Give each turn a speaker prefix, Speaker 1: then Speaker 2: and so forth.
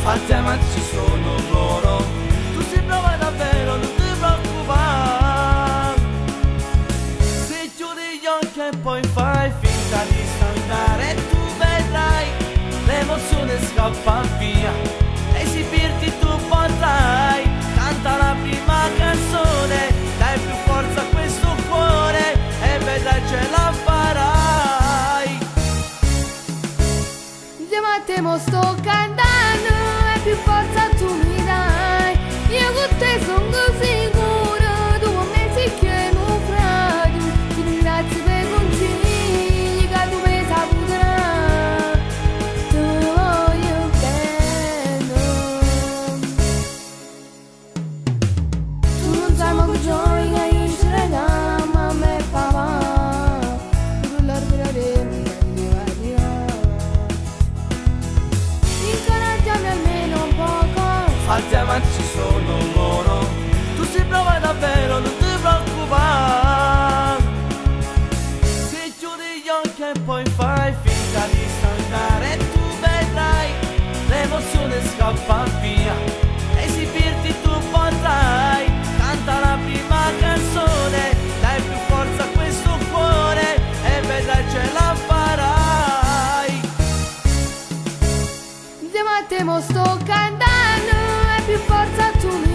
Speaker 1: Fatti amanti ci sono loro, tu si prova davvero, non ti preoccupare. Se chiudi gli occhi e poi fai finta di stancare, tu vedrai, l'emozione scappa via, esibirti tu potrai, canta la prima canzone, dai più forza a questo cuore e vedrai ce la farai.
Speaker 2: Insieme a te mo sto cantando, più forza tu mi dai, io con te sono sicura, tu con me si chiamo frate, ti ringrazio per i consigli che tu mi saputerai, te voglio bene. Tu non sai ma che gioia che io ci regalo, mamma e papà, tu l'arderemo.
Speaker 1: Fatti amanti ci sono loro, tu si prova davvero, non ti preoccupare. Se chiudi gli occhi e poi fai finta di stancare, tu vedrai, l'emozione scappa via, esibirti tu potrai, canta la prima canzone, dai più forza a questo cuore e vedrai ce la farai.
Speaker 2: Insieme a te mo sto cantando, più forza tu mi